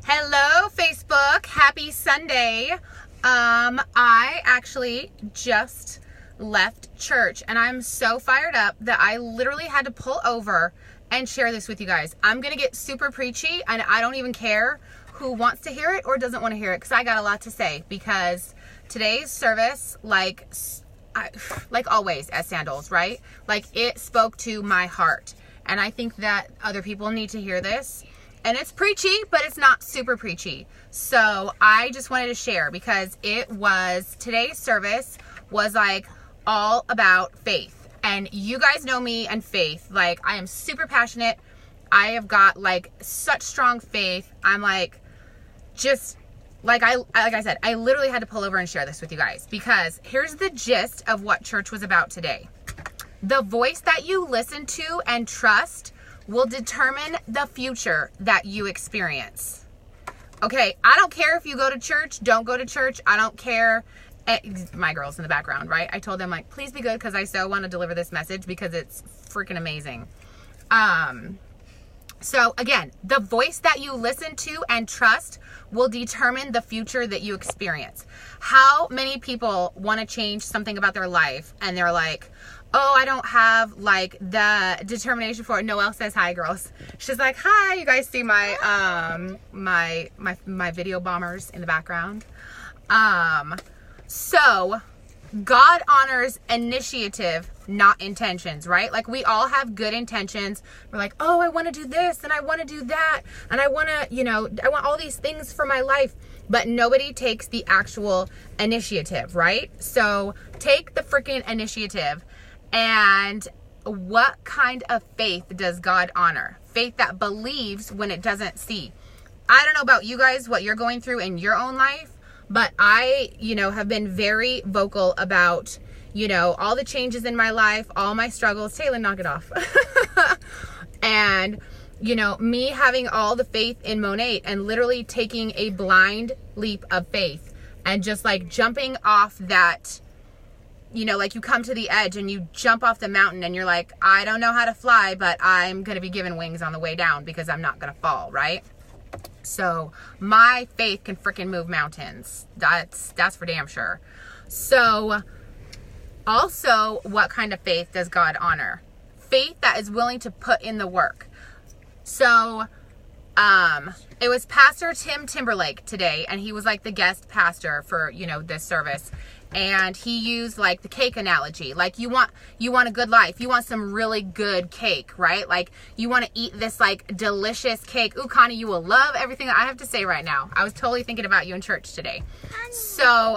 Hello, Facebook. Happy Sunday. I actually just left church and I'm so fired up that I literally had to pull over and share this with you guys. I'm going to get super preachy and I don't even care who wants to hear it or doesn't want to hear it because I got a lot to say, because today's service, like always at Sandals, right? Like, it spoke to my heart. And I think that other people need to hear this. And it's preachy, but it's not super preachy. So I just wanted to share because today's service was like all about faith. And you guys know me and faith. Like, I am super passionate. I have got like such strong faith. I'm like, just like I said, I literally had to pull over and share this with you guys because here's the gist of what church was about today. The voice that you listen to and trust will determine the future that you experience. Okay, I don't care if you go to church, don't go to church. I don't care. My girls in the background, right? I told them, like, please be good because I so want to deliver this message because it's freaking amazing. So again, the voice that you listen to and trust will determine the future that you experience. How many people want to change something about their life and they're like, oh, I don't have like the determination for it. Noelle says hi, girls. She's like, hi. You guys see my my video bombers in the background. So God honors initiative, not intentions, right? Like, we all have good intentions. We're like, oh, I want to do this and I want to do that. And I want to, I want all these things for my life. But nobody takes the actual initiative, right? So take the freaking initiative. And what kind of faith does God honor? Faith that believes when it doesn't see. I don't know about you guys, what you're going through in your own life, but I, have been very vocal about, all the changes in my life, all my struggles. Taylor, knock it off. And, me having all the faith in Monat and literally taking a blind leap of faith and just like jumping off that, like, you come to the edge and you jump off the mountain and you're like, I don't know how to fly, but I'm going to be given wings on the way down because I'm not going to fall, right? So my faith can freaking move mountains. That's for damn sure. So also, what kind of faith does God honor? Faith that is willing to put in the work. So it was Pastor Tim Timberlake today, and he was like the guest pastor for, this service. And he used like the cake analogy. Like, you want a good life. You want some really good cake, right? Like, you want to eat this like delicious cake. Ooh, Connie, you will love everything that I have to say right now. I was totally thinking about you in church today. So,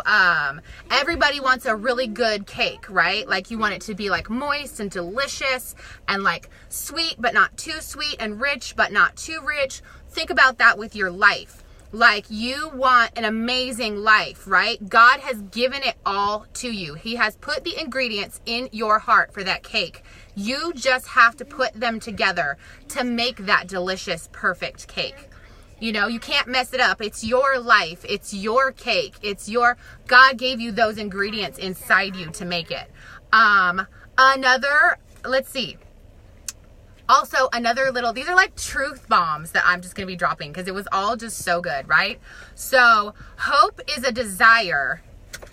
everybody wants a really good cake, right? Like, you want it to be like moist and delicious and like sweet, but not too sweet, and rich, but not too rich. Think about that with your life. Like, you want an amazing life, right? God has given it all to you. He has put the ingredients in your heart for that cake. You just have to put them together to make that delicious, perfect cake. You can't mess it up. It's your life. It's your cake. God gave you those ingredients inside you to make it. Let's see. Also, these are like truth bombs that I'm just going to be dropping because it was all just so good, right? So, hope is a desire.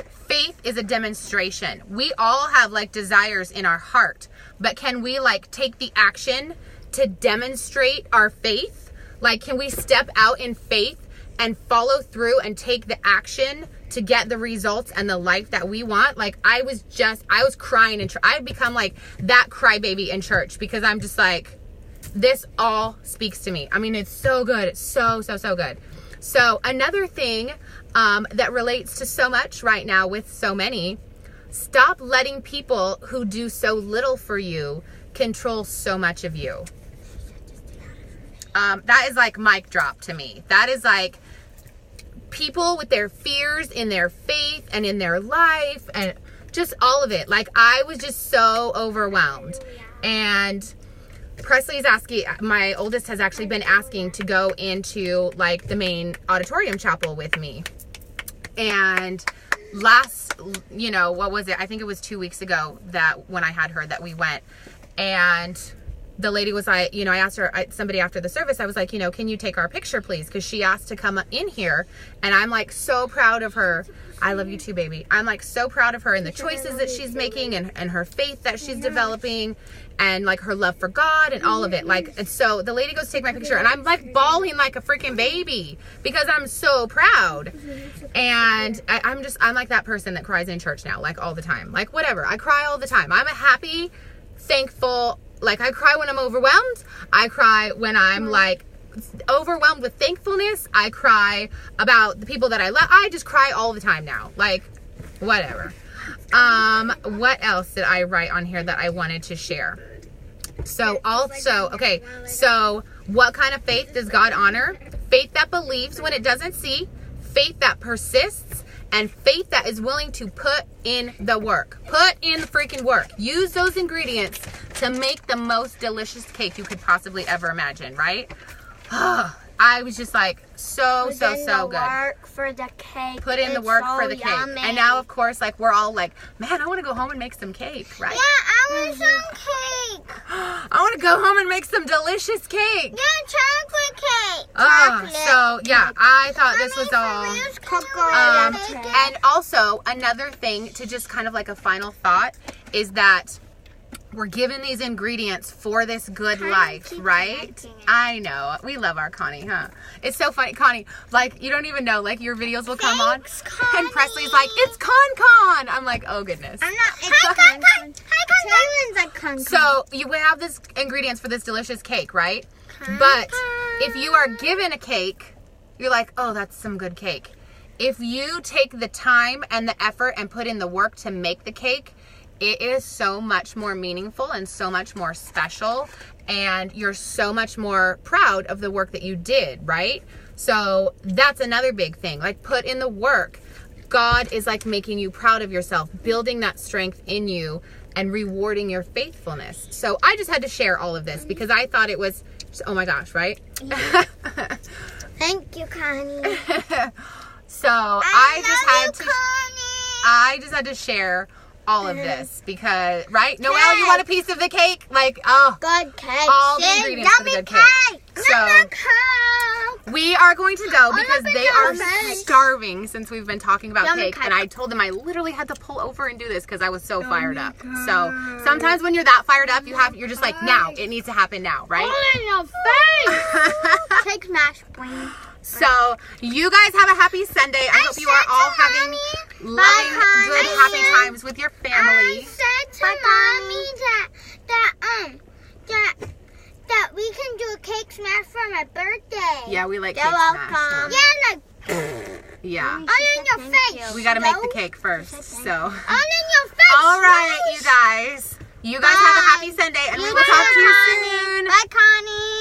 Faith is a demonstration. We all have like desires in our heart, but can we like take the action to demonstrate our faith? Like, can we step out in faith and follow through and take the action to get the results and the life that we want? Like, I was crying in church. I've become like that crybaby in church because I'm just like, this all speaks to me. I mean, it's so good. It's so good. So another thing that relates to so much right now with so many, stop letting people who do so little for you control so much of you. That is like mic drop to me. That is like people with their fears in their faith and in their life and just all of it. Like, I was just so overwhelmed. And Presley's asking, my oldest has actually been asking to go into like the main auditorium chapel with me. And what was it? I think it was 2 weeks ago that when I had her that we went. And the lady was like, I asked her, somebody after the service, I was like, can you take our picture, please? Because she asked to come in here. And I'm like so proud of her. I love you too, baby. I'm like so proud of her and the choices that she's making and her faith that she's developing and like her love for God and all of it. Like, and so the lady goes to take my picture and I'm like bawling like a freaking baby because I'm so proud. And I'm like that person that cries in church now, like all the time. Like whatever, I cry all the time. I'm a happy, thankful, like I cry when I'm overwhelmed. I cry when I'm like overwhelmed with thankfulness. I cry about the people that I love. I just cry all the time now. Like whatever. What else did I write on here that I wanted to share? So also, okay, so what kind of faith does God honor? Faith that believes when it doesn't see, faith that persists, and faith that is willing to put in the work. Put in the freaking work. Use those ingredients to make the most delicious cake you could possibly ever imagine, right? I was just like so good. Work for the cake. Put in the work for the cake. And now, of course, like we're all like, man, I want to go home and make some cake, right? Yeah, I want some cake. I want to go home and make some delicious cake. Yeah, chocolate cake. So yeah, I thought this was all. And also another thing to just kind of like a final thought is that we're given these ingredients for this good life, right? I know. We love our Connie, huh? It's so funny, Connie. Like, you don't even know. Like, your videos will come on. And Presley's like, it's Con. I'm like, oh, goodness. I'm not. Hi, Con. So, you have this ingredients for this delicious cake, right? But if you are given a cake, you're like, oh, that's some good cake. If you take the time and the effort and put in the work to make the cake, it is so much more meaningful and so much more special, and you're so much more proud of the work that you did, right? So that's another big thing. Like, put in the work. God is like making you proud of yourself, building that strength in you and rewarding your faithfulness. So I just had to share all of this because I thought it was just, oh my gosh, right? Yeah. Thank you, Connie. So I just had to share all of this because, right? Noelle, you want a piece of the cake? Like, oh, good cake. All the ingredients for the good cake. So we are going to go because they are starving since we've been talking about cake. And I told them I literally had to pull over and do this because I was so fired up. So sometimes when you're that fired up, you're just like, now, it needs to happen now, right? All in your face. Cake smash, queen. So you guys have a happy Sunday. I hope you are all having loving, good, happy times with your family. I said to Mommy that we can do a cake smash for my birthday. Yeah, we like cake smash. Yeah. All in your face. We got to make the cake first. So. All in your face. All right, you guys. You guys have a happy Sunday, and we will talk to you soon. Bye, Connie.